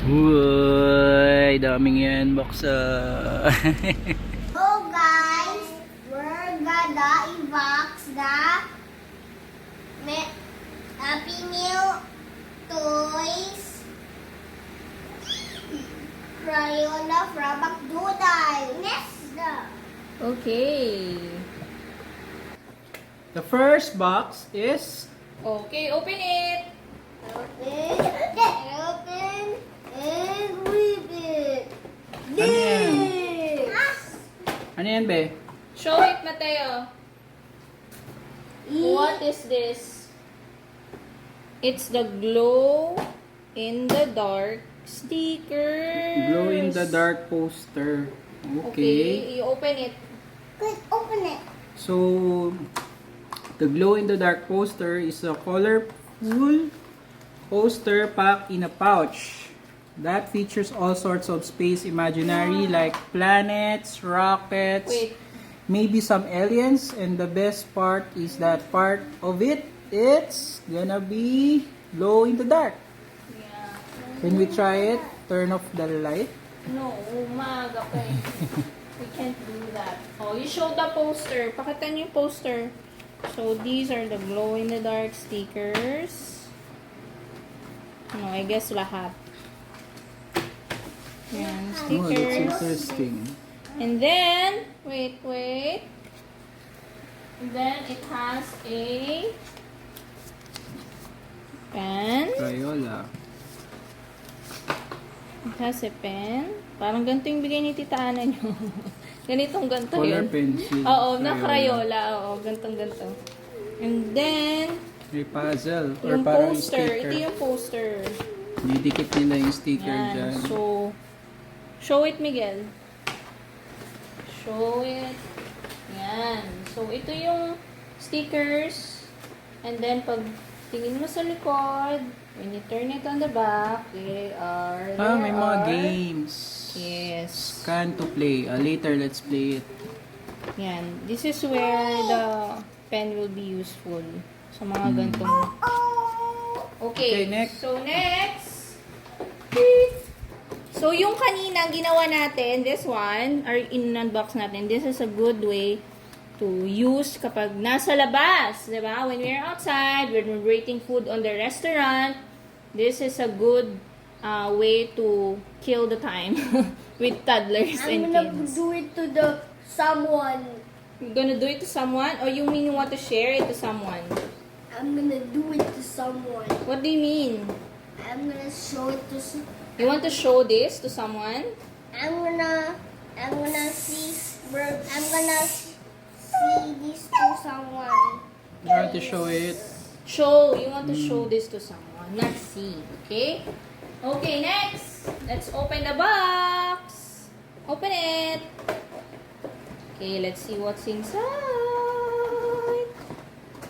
Uy, daming yan box. So guys, we're gonna unbox the Happy Meal toys Crayola from McDonald's. Okay. The first box is Okay, open it. Open, and rip it. Ano yan? This. Ano yan, be? Show it, Mateo. What is this? It's the glow in the dark stickers. Glow in the dark poster. Okay, Okay. you open it. Good, open it. So, the glow in the dark poster is a colorful poster packed in a pouch that features all sorts of space imaginary like planets, rockets, Wait. maybe some aliens, and the best part is that part of it, it's gonna be glow in the dark. Yeah. Can we try it? Turn off the light. No, umaga pa eh. We can't do that. Oh, you showed the poster. Pakita niyo yung poster. So, these are the glow-in-the-dark stickers. No, I guess lahat. Yan, Oh, that's stickers. interesting. And then, wait. And then, it has a pen. Crayola. It has a pen. Parang ganito yung bigay ni Tita Ana nyo. Ganito Color yun. pencil. Oo, na Crayola. Oo, ganito. And then, May puzzle. Or yung parang poster. sticker. Ito yung poster. Didikit nila yung sticker Yan. dyan. So, show it, Miguel. Show it. Yan. So, ito yung stickers. And then, pag tingin mo sa likod, when you turn it on the back, there May mga are- games. Yes. Scan to play. Later, let's play it. Yan. This is where the pen will be useful. Sa mga gantong... Okay, Okay. next. So, next. So, yung kanina ginawa natin, this one, or in-unbox natin, this is a good way to use kapag nasa labas. Diba? When we're outside, when we're waiting food on the restaurant, this is a good way to kill the time with toddlers I'm and gonna kids. do it to the someone. You're gonna do it to someone? Or you mean you want to share it to someone? I'm gonna do it to someone. What do you mean? I'm gonna show it to. You want to show this to someone? I'm gonna see. I'm gonna see this to someone. You want to show it? Show. You want to show this to someone, not see. Okay? Okay, next. Let's open the box. Open it. Okay, let's see what's inside.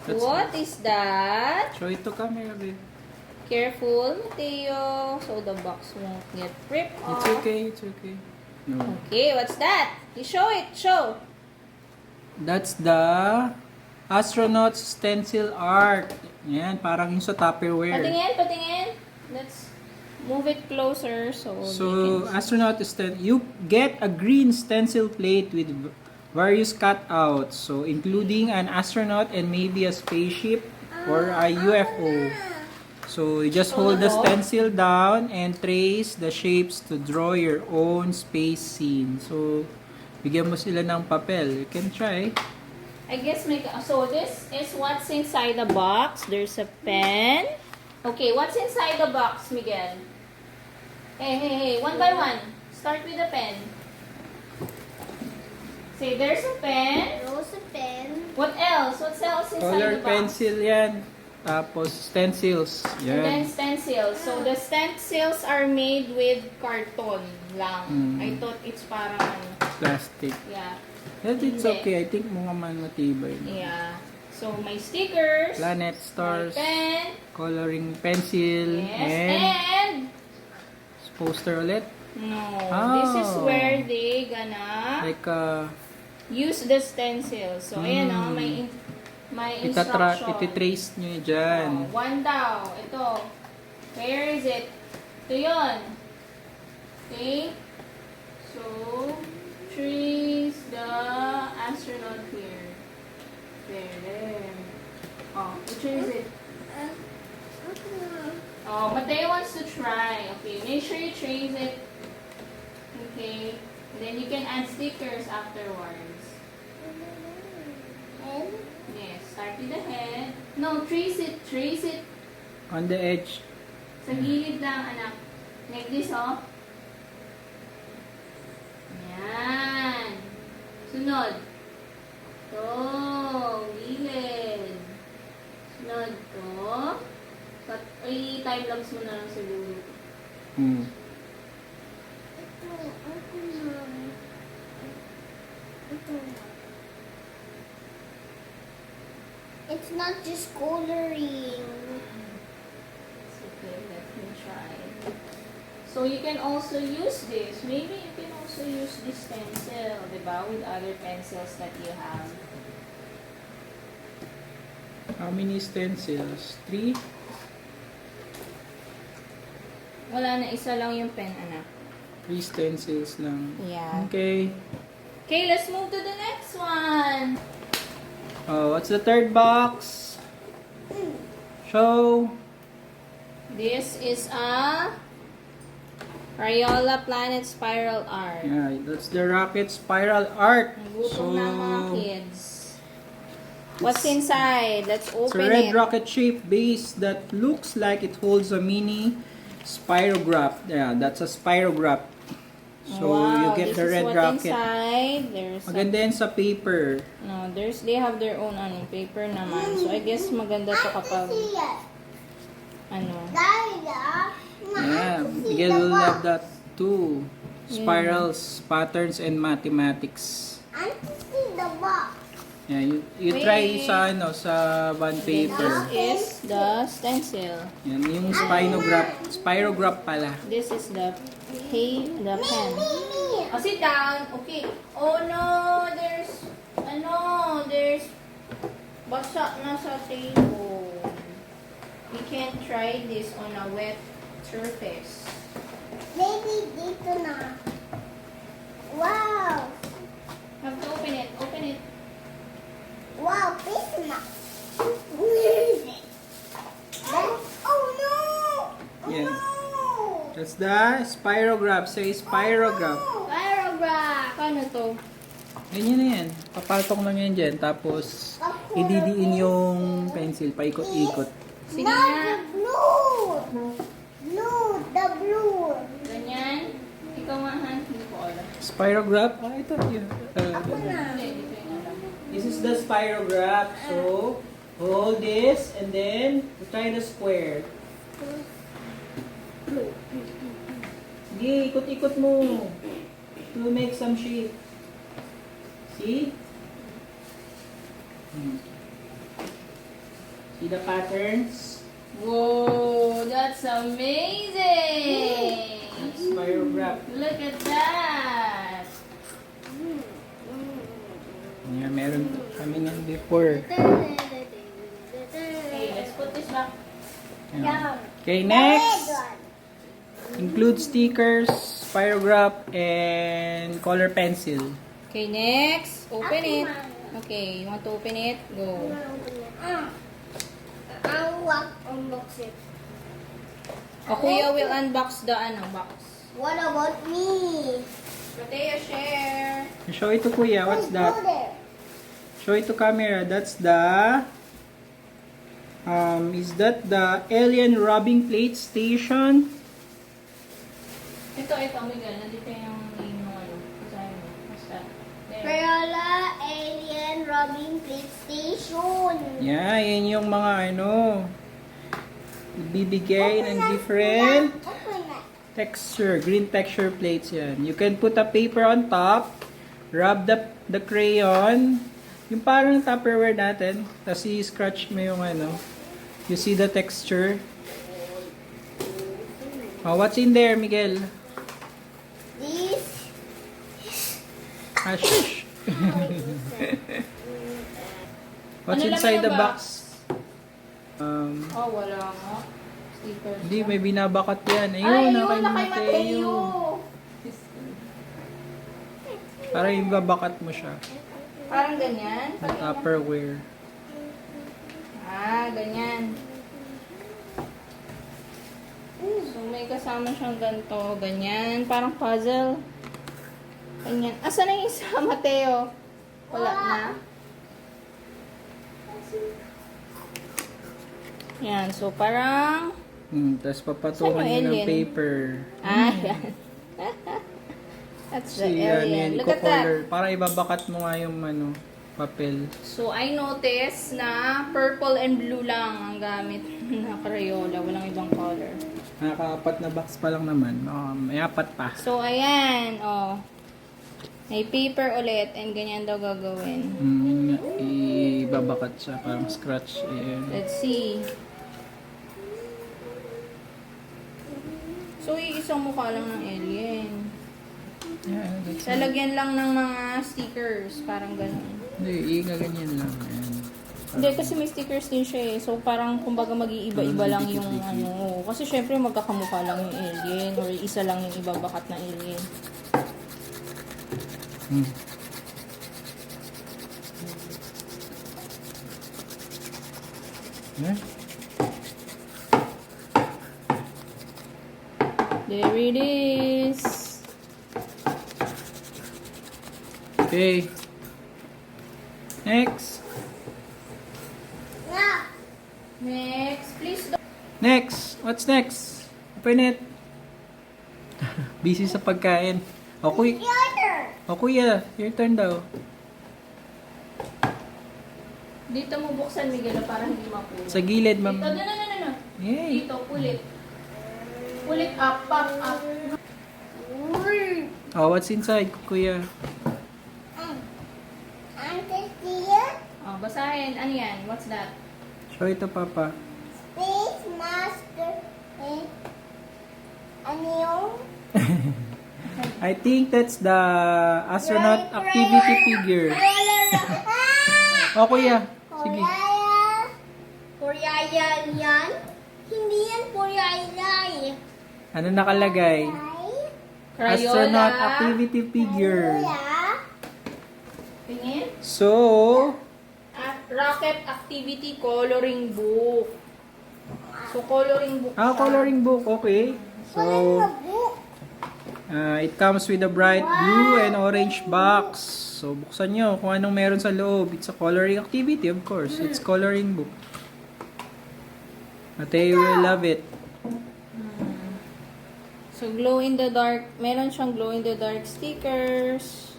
That's- What is that? Show it to camera, babe. Careful, Mateo, so the box won't get ripped off. It's okay, it's okay. No. Okay, what's that? You show it. Show. That's the astronaut stencil art. Yan, parang yung sa Tupperware. Patingin. Let's move it closer so So, they can... astronaut you get a green stencil plate with various cutouts. So, including an astronaut and maybe a spaceship or a UFO. So, you just hold the stencil down and trace the shapes to draw your own space scene. So, bigyan mo sila ng papel. You can try. I guess so this is what's inside the box. There's a pen. Okay, what's inside the box, Miguel? Hey, one by one. Start with the pen. Say, there's a pen. Rose a pen. What else? What's else inside Color the box? pencil yan. Tapos stencils. And then Yan. stencils. So the stencils are made with carton lang. Mm. I thought it's parang ano. Plastic. Yeah. But it's Hindi. okay. I think mga man matibay. Yeah. So my stickers. Planet, stars, My pen. coloring pencil, Yes. and And poster ulit. no. Oh. This is where they gonna Like, use the stencil. So ayan o, may instruction. ititrace nyo dyan. Oh, one daw. Ito. Where is it? Ito yun. Okay? So, trace the astronaut here. There. Oh, trace it. Oh, Mateo wants to try. Okay, make sure you trace it. Okay. And then you can add stickers afterwards. And Yes, start with the head. No, trace it. Trace it. On the edge. Sa gilid lang, anak. Like this, oh. Yan. Sunod. To. Gilid. Sunod to. I-time lapse mo na lang siguro. Hmm. it's not just coloring. It's okay, let me try. So you can also use this. Maybe you can also use this pencil, diba? With other pencils that you have. How many stencils? 3? Wala na, isa lang yung pen, anak. 3 stencils lang. Yeah. Okay. Okay, let's move to the next one. Oh, what's the third box? Show. This is a Crayola Planet Spiral Art. Yeah, that's the rocket spiral art. Gutom na mga kids. What's inside? Let's It's a open red it. rocket shaped base that looks like it holds a mini spirograph. Yeah, that's a spirograph. So you get the red this is rocket. Inside. There's Maganda yan sa paper. no, they have their own paper naman. So I guess maganda to kapag ano. Yeah, Miguel will love that too. Spirals, patterns, and mathematics. I want to see the box. Yeah, you try Wait. sa sa bond paper. This is the stencil. Yan, yung spirograph pala. This is the pen. Oh, sit down. Okay. Oh no, there's basa na sa table. We can't try this on a wet surface. Maybe dito na. Wow. Have to open it. Open it. Wow, this na. Where is it? Oh no! Oh Yeah. no! That's the spirograph. Say spirograph. Paragraph. Paano to? Ganyan na yan. Papatok lang yan dyan. Tapos, ididiin yung pencil. Paikot-ikot. Sige Not nga. the blue. Blue, the blue. Ganyan. Ikaw nga, Han. Hindi ko alam. Spirograph? Ah, ito. Yun. Ako na. Hindi, dito yung alam. This is the spirograph. So, hold this and then try the square. Sige, ikot-ikot mo. To make some shape. See? See the patterns? Whoa, that's amazing! Spirograph. Look at that! Yeah, meron kami nga before. Okay, let's put this back. Yeah. Okay, next. Include stickers, spirograph, and color pencil. Okay, next. Open it. Okay, you want to open it? Go. I'll walk unbox it. O, Kuya will unbox the box. What about me? Mateo, share. Show it to Kuya. What's Go that? there. Show it to camera. That's the... is that the alien robbing plate station? Ito, Miguel. Nandito yung name ng Basahin mo. What's that? There. Crayola Alien Robbing Plate Station. Yeah, yan yung mga bibigay ng different Open that. texture, green texture plates yan. You can put a paper on top, rub the crayon, yung parang Tupperware natin, tapos i-scratch mo yung you see the texture. Oh, what's in there, Miguel? This. Ah, shush. What's Ano inside laman the ng box? Oh, wala nga. Stickers. Hindi, may binabakat yan. Ay, Ayun, yun, na kay Mateo. Para ibabakat mo siya. Parang ganyan. Yung Tupperware. Ganyan. So, may kasama siyang ganito. Ganyan. Parang puzzle. Ganyan. Asa na yung isa, Mateo? Wala na. Yan. So, parang... Tapos Saan papatungan yung nyo ng alien? paper. Yan. That's the Kasi yan, alien. Look at that. i-color. Para ibabakat mo nga yung papel. So, I noticed na purple and blue lang ang gamit na Crayola. Walang ibang color. Nakaka-4 na box pa lang naman. May 4 pa. So, ayan. Oh. May paper ulit and ganyan daw gagawin. Ibabakat siya. Parang scratch. Ayan. Let's see. So, isang mukha lang ng alien. Ayan, that's it. Lalagyan lang ng mga stickers. Parang ganun. Hindi, ganyan lang. Ayan. Hindi, kasi may stickers din siya eh. So, parang kumbaga mag-iiba-iba lang yung dikit-dikit. ano. Kasi syempre magkakamukha lang yung alien or isa lang yung ibabakat na alien. Yeah. There it is. Okay. Next. Nga. Next, please don't. Next. What's next? Open it. Busy sa pagkain. O kuya. Your turn. O kuya. Your turn daw. Dito mo buksan, Miguel, para hindi mapulot. Sa gilid, ma'am. Dito, no. Yay. Dito, pulit. Pulit up, pop up. Oh, what's inside, kuya? Auntie here. Oh, basahin. Ano yan? What's that? Show ito, Papa. Space Master. Ano yung? I think that's the astronaut activity figure. O kuya. Sige. Puriyaya yan? Hindi yan puriyaya. Ano nakalagay? Astronaut activity figure. Tingin. So, Rocket activity coloring book. So, coloring book siya. coloring book. Okay. So, it comes with a bright blue and orange box. So, buksan nyo kung anong meron sa loob. It's a coloring activity, of course. It's coloring book. Mateo will love it. So, glow in the dark. Meron siyang glow in the dark stickers.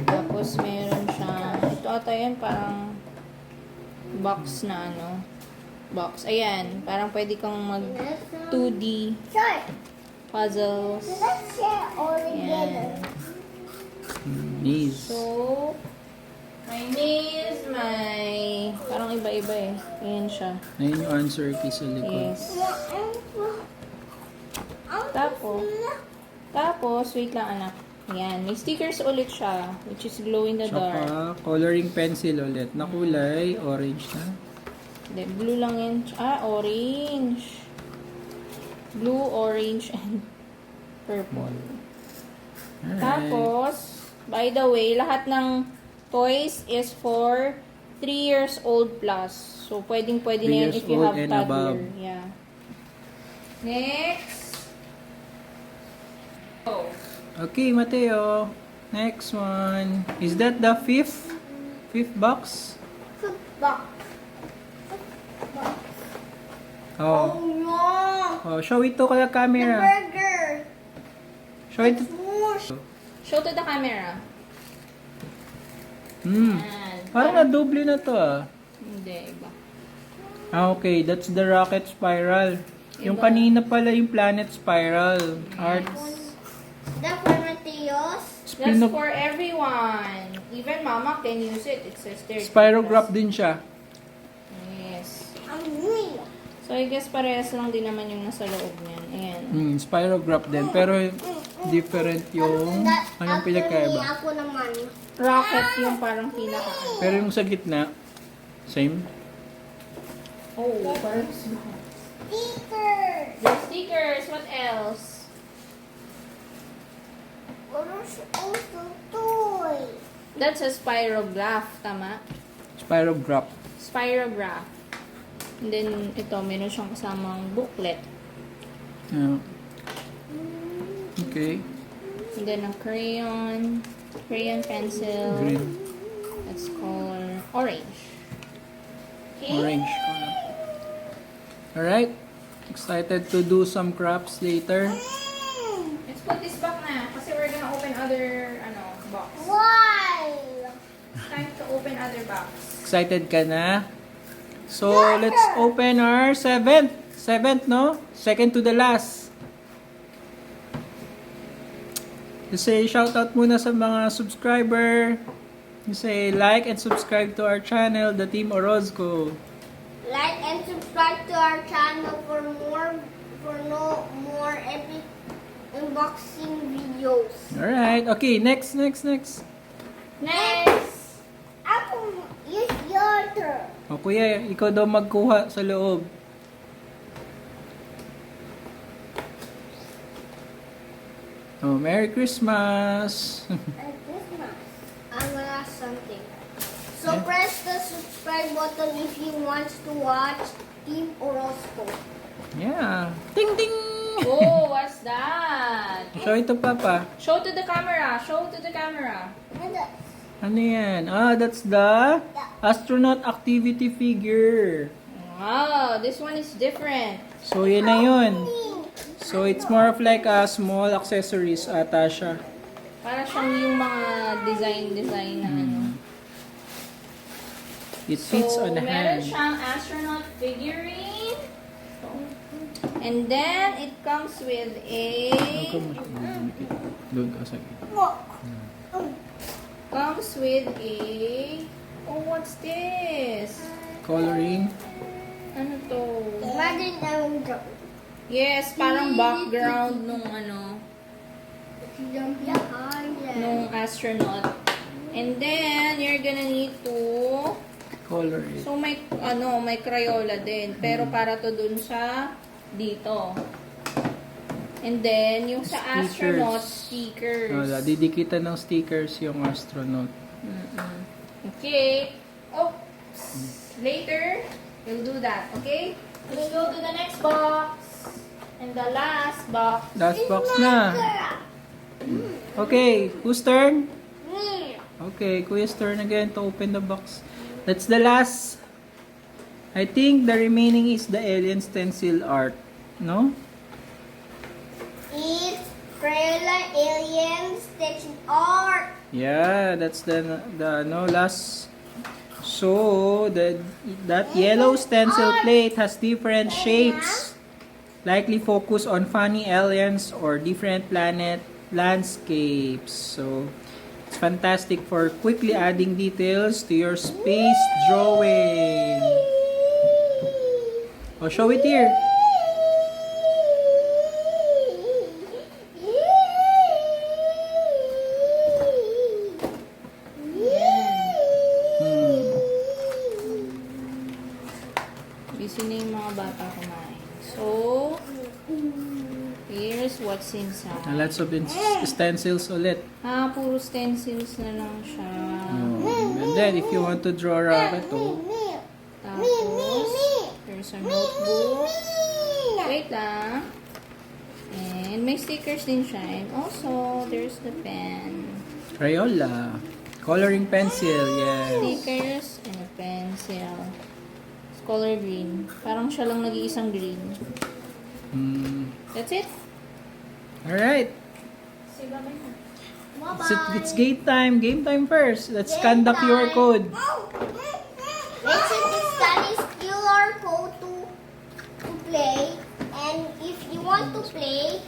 Tapos, meron siyang, ito ata yan, parang box na ano. Box. Ayan. Parang pwede kang mag 2D Sure. puzzles. Let's share all together. Ayan. Knees. So, may nails, may parang iba-iba eh. Ayan siya. Ayun yung answer key sa likod. Yes. Tapos, wait lang anak. Ayan, may stickers ulit siya, which is glow in the dark. Tsaka coloring pencil ulit na kulay orange na. Hindi, blue lang yan. Orange. Blue, orange, and purple. Alright. Tapos, by the way, lahat ng toys is for 3 years old plus. So, pwedeng-pwede 3 na yan years if you old have and toddler. above. Yeah. Next. Oh. Okay, Mateo. Next one. Is that the fifth box? Football. Oh. no. Oh, show it to the The camera. burger. Show it. Smush. Show to the camera. Hmm. Yan. Parang na-double na to ah. Hindi, iba. Okay, that's the rocket spiral. Yung Iba. kanina pala yung planet spiral. Arts. The for Mateos. That's for everyone. Even mama can use it. It says there. Spirograph din siya. Yes. Amoy. So, I guess parehas lang din naman yung nasa loob niyan. Ayan. Spirograph din. Pero different yung anong pinagkaiba. Ako naman. Rocket yung parang pinaka. Pero yung sa gitna, same. Oh, parang Sticker. the stickers. What else? But there's also toy. That's a spirograph, tama? Spirograph. Spirograph. And then, ito, meron siyang kasamang booklet. Yeah. Okay. And then, a crayon pencil. Green. Let's color orange. Okay? Orange color. Alright. Excited to do some crafts later. Let's put this back na. Kasi we're gonna open other, box. Why? It's time to open other box. Excited ka na? So, let's open our seventh, no? Second to the last. You say shout out muna sa mga subscriber. You say like and subscribe to our channel, The Team Orozco. Like and subscribe to our channel for more epic unboxing videos. Alright, okay, next. Next! Apple, use your turn. O kuya, ikaw daw magkuha sa loob. Oh, Merry Christmas! And Christmas. I'm gonna ask something. So Yeah. press the subscribe button if you want to watch Team Orozco. Yeah. Ding ding! Oh, what's that? Show ito, Papa. Show to the camera. And the- Ano yan? Ah, that's the astronaut activity figure. Wow, this one is different. So, yun na yun. So, it's more of like a small accessories ata siya. Para siyang yung mga design na ano. It fits on the meron hand. siyang astronaut figurine. And then, it comes with a... Doon ka sa Comes with a... Oh, what's this? coloring. Ano to? Imagine I'm Yes, parang background nung ano, behind it. nung astronaut. And then, you're gonna need to... Color it. So, may Crayola din. Pero para to dun sa dito. And then, yung sa Stickers. astronaut, stickers. Wala, didikitan ng stickers yung astronaut. Mm-mm. Okay. Oh, later, we'll do that. Okay? Let's go to the next box. And the last box. Last box na. Okay, whose turn? Me. Okay, Kuya's turn again to open the box. That's the last. I think the remaining is the alien stencil art. No? It's Crayola Alien Stitching Art. Yeah, that's the no last. So that yellow stencil plate has different shapes, likely focus on funny aliens or different planet landscapes. So it's fantastic for quickly adding details to your space drawing. Oh, show it here. Busy na yung mga bata kumain. So, here's what's inside. Lots of stencils ulit. Puro stencils na lang siya. And then if you want to draw a rocket, oh, Tapos, there's a notebook. Wait lang. And may stickers din siya. And also, there's the pen. Crayola. Coloring pencil, yes. Stickers and a pencil. It's color green. Parang siya lang nag-iisang green. That's it. Alright. Say bye-bye na. It's game time. Game time first. Let's scan the QR code. Let's use the Spanish QR code to play. And if you want to play,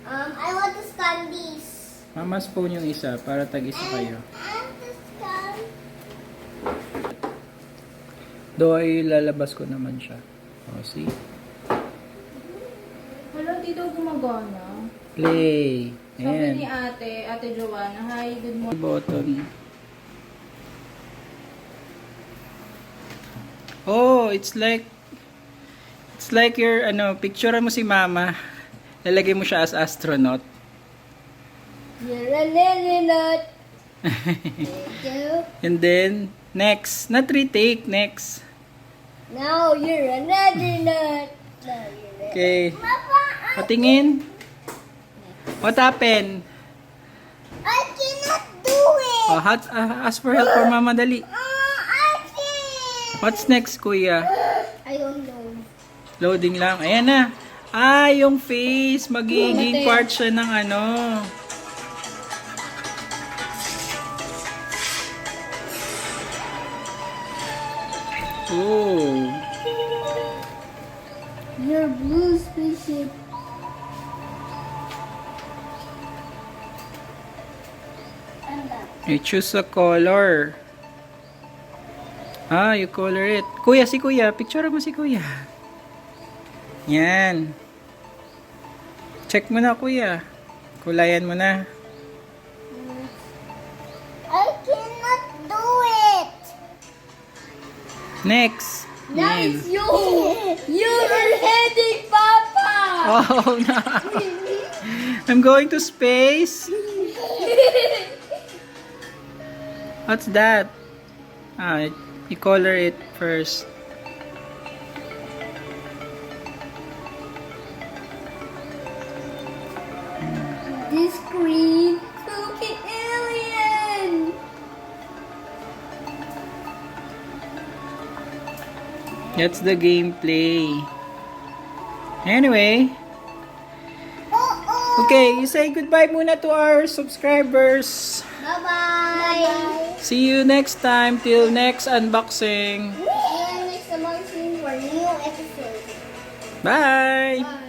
I want to scan this. Mama's phone yung isa para tag-isa kayo. And to scan. Do ay lalabas ko naman siya. Oh, see? Wala, di daw gumagana. Play. Sabi ni Ayan. Ate Joanna, hi, good morning. Button. Oh, it's like your picture mo si Mama. Lalagay mo siya as astronaut. You're an alien. And then, next. Not retake, next. Now you're another nut. Okay. Papa, Patingin. What happened? I cannot do it. Oh, ask for help for Mama Dali. I can't. What's next, Kuya? I don't know. Loading lang. Ayan na. Yung face. Magiging Mate. part siya ng ano. Oh. Your blue spaceship. And that. You choose a color. You color it. Kuya, si Kuya. Picture mo si Kuya. Yan. Check mo na, Kuya. Kulayan mo na. I cannot do it. Next. Now Yan. it's you. You're heading, Papa. Oh, no. I'm going to space. What's that? You color it first. This green cookie alien. That's the gameplay. Anyway. Uh-oh. Okay, you say goodbye muna to our subscribers. Bye-bye. See you next time. Till next unboxing. And next unboxing for new episode. Bye! Bye.